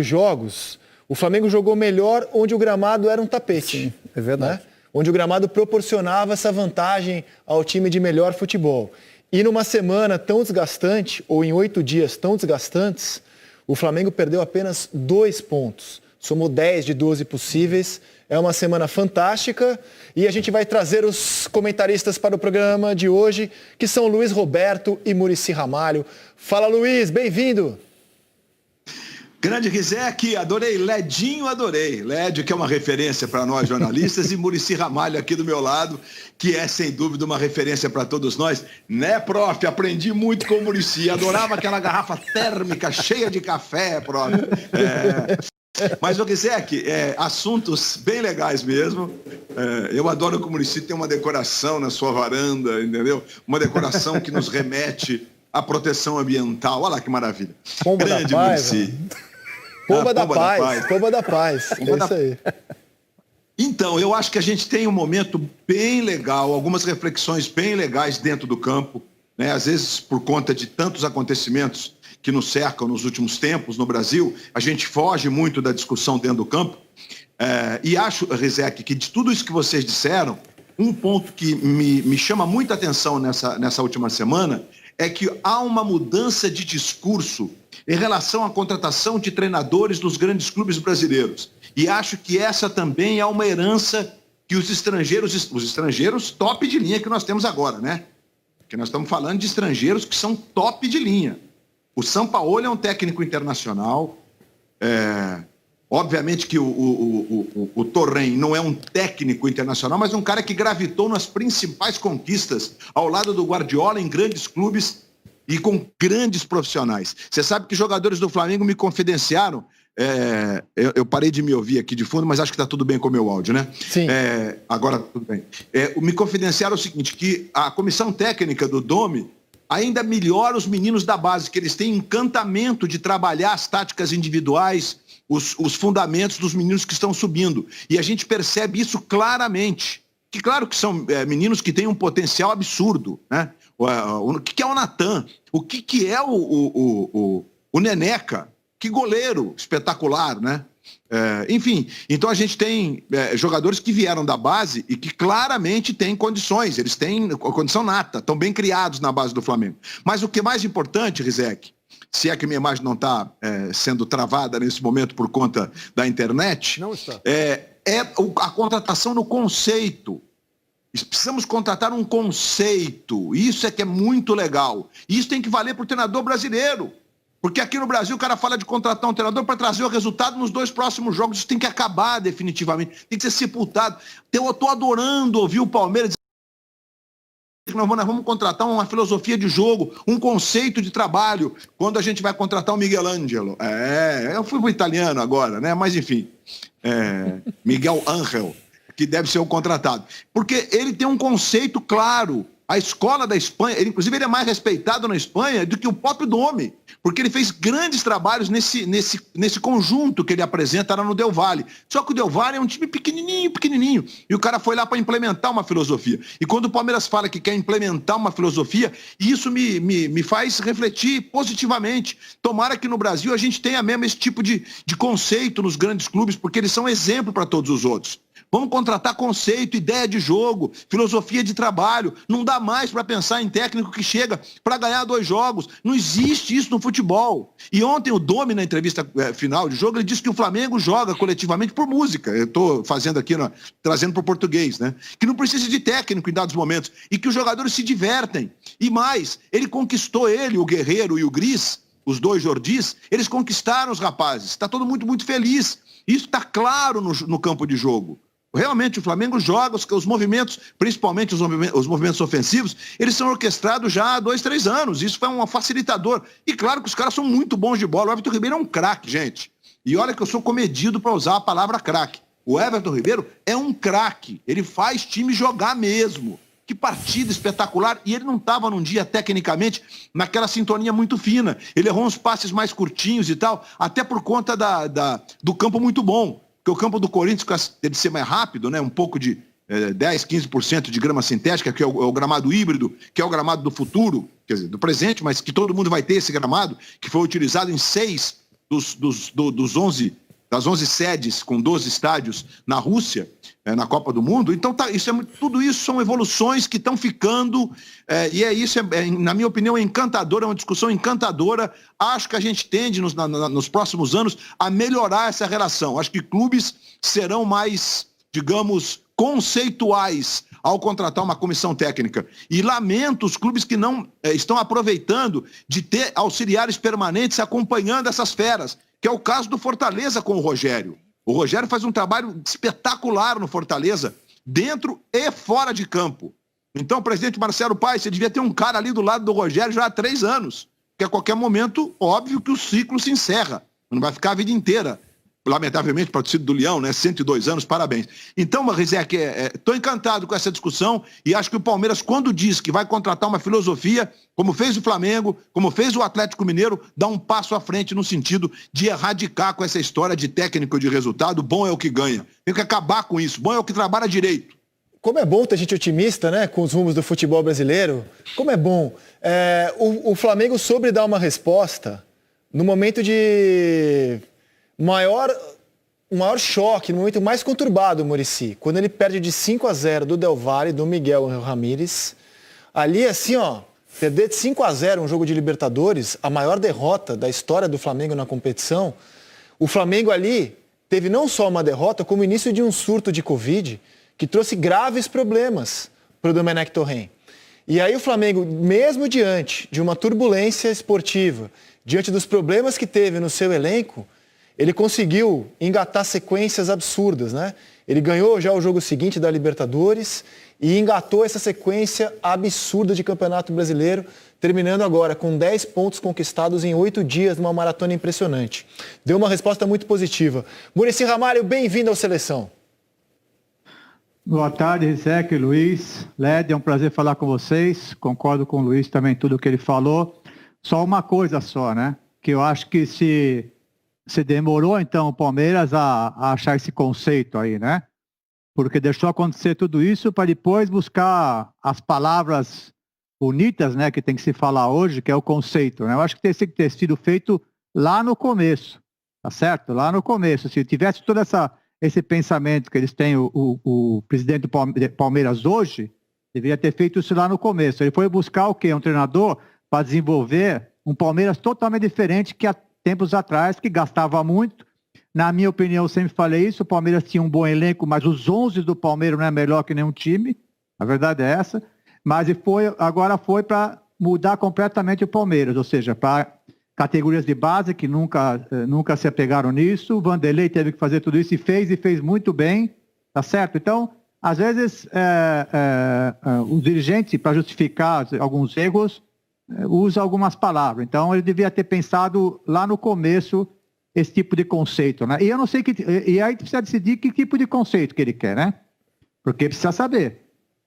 jogos, o Flamengo jogou melhor onde o gramado era um tapete. Sim, é verdade. Né? Onde o gramado proporcionava essa vantagem ao time de melhor futebol. E numa semana tão desgastante, ou em 8 dias tão desgastantes, o Flamengo perdeu apenas 2 pontos. Somou 10 de 12 possíveis. É uma semana fantástica e a gente vai trazer os comentaristas para o programa de hoje, que são Luiz Roberto e Muricy Ramalho. Fala, Luiz, bem-vindo! Grande Rizek, adorei. Ledinho, adorei. Lédio, que é uma referência para nós jornalistas, e Muricy Ramalho aqui do meu lado, que é, sem dúvida, uma referência para todos nós. Né, prof? Aprendi muito com o Muricy. Adorava aquela garrafa térmica cheia de café, prof. Mas, o Rizek, assuntos bem legais mesmo. Eu adoro que o Muricy tem uma decoração na sua varanda, entendeu? Uma decoração que nos remete à proteção ambiental. Olha lá que maravilha. Pomba grande Muricy. Pomba da paz. Pomba da paz. É isso aí. Então, eu acho que a gente tem um momento bem legal, algumas reflexões bem legais dentro do campo, né? Às vezes, por conta de tantos acontecimentos que nos cercam nos últimos tempos no Brasil, a gente foge muito da discussão dentro do campo. E acho, Rizek, que de tudo isso que vocês disseram, um ponto que me chama muita atenção nessa última semana é que há uma mudança de discurso em relação à contratação de treinadores dos grandes clubes brasileiros. E acho que essa também é uma herança que os estrangeiros top de linha que nós temos agora, né? Porque nós estamos falando de estrangeiros que são top de linha. O Sampaoli é um técnico internacional. Obviamente que o Torren não é um técnico internacional, mas um cara que gravitou nas principais conquistas ao lado do Guardiola em grandes clubes e com grandes profissionais. Você sabe que jogadores do Flamengo me confidenciaram, eu parei de me ouvir aqui de fundo, mas acho que está tudo bem com o meu áudio, né? Sim. Agora tudo bem. Me confidenciaram o seguinte, que a comissão técnica do Dome ainda melhora os meninos da base, que eles têm encantamento de trabalhar as táticas individuais, os fundamentos dos meninos que estão subindo. E a gente percebe isso claramente. Que claro que são meninos que têm um potencial absurdo, né? O que é o Natan? O que é o Neneca? Que goleiro espetacular, né? Enfim, então a gente tem jogadores que vieram da base e que claramente têm condições, eles têm condição nata, estão bem criados na base do Flamengo. Mas o que é mais importante, Rizek, se é que minha imagem não está sendo travada nesse momento por conta da internet, não está. A contratação no conceito. Precisamos contratar um conceito, isso é que é muito legal. E isso tem que valer para o treinador brasileiro. Porque aqui no Brasil o cara fala de contratar um treinador para trazer o resultado nos 2 próximos jogos. Isso tem que acabar definitivamente, tem que ser sepultado. Eu estou adorando ouvir o Palmeiras dizer que nós vamos contratar uma filosofia de jogo, um conceito de trabalho, quando a gente vai contratar o Miguel Ângelo. Eu fui pro italiano agora, né? Mas enfim, Miguel Ángel, que deve ser o contratado. Porque ele tem um conceito claro. A escola da Espanha, inclusive ele é mais respeitado na Espanha do que o próprio Dome, porque ele fez grandes trabalhos nesse conjunto que ele apresenta lá no Del Valle. Só que o Del Valle é um time pequenininho, e o cara foi lá para implementar uma filosofia. E quando o Palmeiras fala que quer implementar uma filosofia, isso me faz refletir positivamente. Tomara que no Brasil a gente tenha mesmo esse tipo de conceito nos grandes clubes, porque eles são exemplo para todos os outros. Vamos contratar conceito, ideia de jogo, filosofia de trabalho. Não dá mais para pensar em técnico que chega para ganhar 2 jogos. Não existe isso no futebol. E ontem o Dome, na entrevista final de jogo, ele disse que o Flamengo joga coletivamente por música. Eu estou fazendo aqui, trazendo para o português, né? Que não precisa de técnico em dados momentos. E que os jogadores se divertem. E mais, ele conquistou o Guerreiro e o Gris, os 2 Jordis, eles conquistaram os rapazes. Está todo mundo muito feliz. Isso está claro no campo de jogo. Realmente o Flamengo joga, os movimentos, principalmente os movimentos ofensivos, eles são orquestrados já há 2, 3 anos. Isso foi um facilitador. E claro que os caras são muito bons de bola. O Everton Ribeiro é um craque, gente. E olha que eu sou comedido para usar a palavra craque. O Everton Ribeiro é um craque. Ele faz time jogar mesmo. Que partida espetacular. E ele não estava num dia, tecnicamente, naquela sintonia muito fina. Ele errou uns passes mais curtinhos e tal, até por conta do campo muito bom. Porque o campo do Corinthians deve ser mais rápido, né? Um pouco de 10, 15% de grama sintética, que é o gramado híbrido, que é o gramado do futuro, quer dizer, do presente, mas que todo mundo vai ter esse gramado, que foi utilizado em 6 dos 11, das 11 sedes com 12 estádios na Rússia, na Copa do Mundo. Então, tudo isso são evoluções que estão ficando, e na minha opinião, é encantadora, é uma discussão encantadora. Acho que a gente tende, nos próximos anos, a melhorar essa relação. Acho que clubes serão mais, digamos, conceituais ao contratar uma comissão técnica. E lamento os clubes que não estão aproveitando de ter auxiliares permanentes acompanhando essas feras, que é o caso do Fortaleza com o Rogério. O Rogério faz um trabalho espetacular no Fortaleza, dentro e fora de campo. Então, presidente Marcelo Paes, você devia ter um cara ali do lado do Rogério já há 3 anos, que a qualquer momento, óbvio que o ciclo se encerra. Não vai ficar a vida inteira. Lamentavelmente, para o torcida do Leão, né? 102 anos, parabéns. Então, Rizek, estou encantado com essa discussão e acho que o Palmeiras, quando diz que vai contratar uma filosofia, como fez o Flamengo, como fez o Atlético Mineiro, dá um passo à frente no sentido de erradicar com essa história de técnico de resultado. Bom é o que ganha. Tem que acabar com isso. Bom é o que trabalha direito. Como é bom ter gente otimista, né, com os rumos do futebol brasileiro. Como é bom. O Flamengo soube dar uma resposta no momento de maior choque, no momento mais conturbado, Muricy, quando ele perde de 5-0 do Del Valle, do Miguel Ramírez. Ali, assim, perder de 5-0 um jogo de Libertadores, a maior derrota da história do Flamengo na competição. O Flamengo ali teve não só uma derrota, como o início de um surto de Covid, que trouxe graves problemas para o Domenech Torrent. E aí o Flamengo, mesmo diante de uma turbulência esportiva, diante dos problemas que teve no seu elenco, ele conseguiu engatar sequências absurdas, né? Ele ganhou já o jogo seguinte da Libertadores e engatou essa sequência absurda de Campeonato Brasileiro, terminando agora com 10 pontos conquistados em 8 dias, numa maratona impressionante. Deu uma resposta muito positiva. Muricy Ramalho, bem-vindo ao Seleção. Boa tarde, Rizek, Luiz, Led, é um prazer falar com vocês. Concordo com o Luiz também, tudo que ele falou. Só uma coisa só, né? Que eu acho que se demorou, então, o Palmeiras a achar esse conceito aí, né? Porque deixou acontecer tudo isso para depois buscar as palavras bonitas, né? Que tem que se falar hoje, que é o conceito, né? Eu acho que tem que ter sido feito lá no começo, tá certo? Lá no começo. Se tivesse todo esse pensamento que eles têm, o presidente do Palmeiras hoje, deveria ter feito isso lá no começo. Ele foi buscar o quê? Um treinador para desenvolver um Palmeiras totalmente diferente que há tempos atrás, que gastava muito. Na minha opinião, eu sempre falei isso, o Palmeiras tinha um bom elenco, mas os 11 do Palmeiras não é melhor que nenhum time, a verdade é essa, mas agora foi para mudar completamente o Palmeiras, ou seja, para categorias de base que nunca se apegaram nisso. O Vanderlei teve que fazer tudo isso e fez muito bem, tá certo? Então, às vezes, os dirigentes, para justificar alguns erros, usa algumas palavras. Então, ele devia ter pensado lá no começo esse tipo de conceito, né? E eu não sei e aí precisa decidir que tipo de conceito que ele quer, né? Porque precisa saber,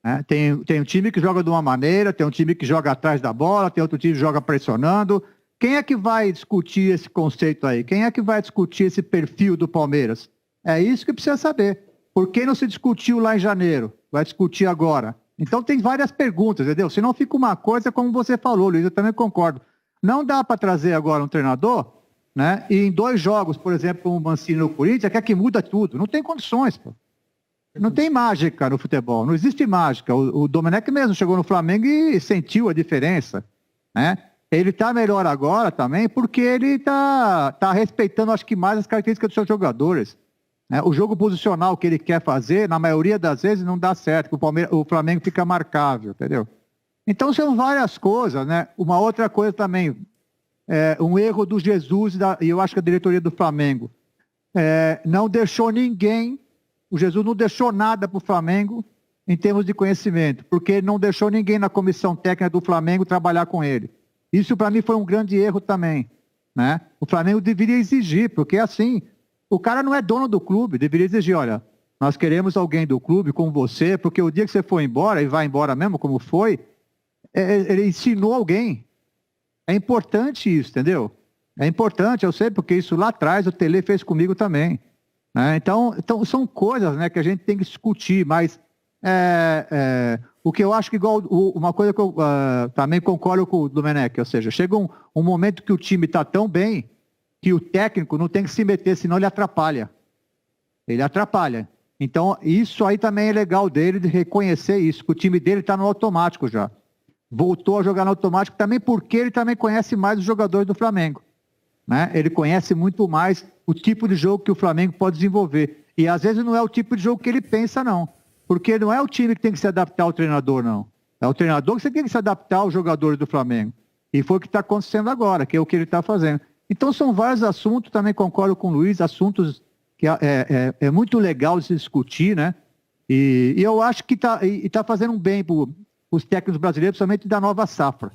né? Tem um time que joga de uma maneira, tem um time que joga atrás da bola, tem outro time que joga pressionando. Quem é que vai discutir esse conceito aí? Quem é que vai discutir esse perfil do Palmeiras? É isso que precisa saber. Por que não se discutiu lá em janeiro? Vai discutir agora. Então tem várias perguntas, entendeu? Senão fica uma coisa como você falou, Luiz, eu também concordo. Não dá para trazer agora um treinador, né? E em 2 jogos, por exemplo, o Mancini no Corinthians, quer que muda tudo. Não tem condições, pô. Não tem mágica no futebol, não existe mágica. O Domenech mesmo chegou no Flamengo e sentiu a diferença, né? Ele está melhor agora também porque ele tá respeitando, acho que mais as características dos seus jogadores. O jogo posicional que ele quer fazer, na maioria das vezes, não dá certo, porque o Flamengo fica marcável, entendeu? Então, são várias coisas, né? Uma outra coisa também, um erro do Jesus, e eu acho que a diretoria do Flamengo, não deixou ninguém, o Jesus não deixou nada para o Flamengo em termos de conhecimento, porque ele não deixou ninguém na comissão técnica do Flamengo trabalhar com ele. Isso, para mim, foi um grande erro também, né? O Flamengo deveria exigir, porque assim... O cara não é dono do clube, deveria exigir, olha, nós queremos alguém do clube com você, porque o dia que você for embora, e vai embora mesmo, como foi, ele ensinou alguém. É importante isso, entendeu? É importante, eu sei, porque isso lá atrás o Tele fez comigo também, né? Então são coisas, né, que a gente tem que discutir, mas o que eu acho que uma coisa que eu também concordo com o Domenech, ou seja, chega um momento que o time está tão bem, que o técnico não tem que se meter, senão ele atrapalha. Ele atrapalha. Então, isso aí também é legal dele, de reconhecer isso, que o time dele está no automático já. Voltou a jogar no automático também porque ele também conhece mais os jogadores do Flamengo. Né? Ele conhece muito mais o tipo de jogo que o Flamengo pode desenvolver. E às vezes não é o tipo de jogo que ele pensa, não. Porque não é o time que tem que se adaptar ao treinador, não. É o treinador que tem que se adaptar aos jogadores do Flamengo. E foi o que está acontecendo agora, que é o que ele está fazendo. Então são vários assuntos, também concordo com o Luiz, assuntos que é muito legal de se discutir, né? E eu acho que está fazendo um bem para os técnicos brasileiros, principalmente da nova safra.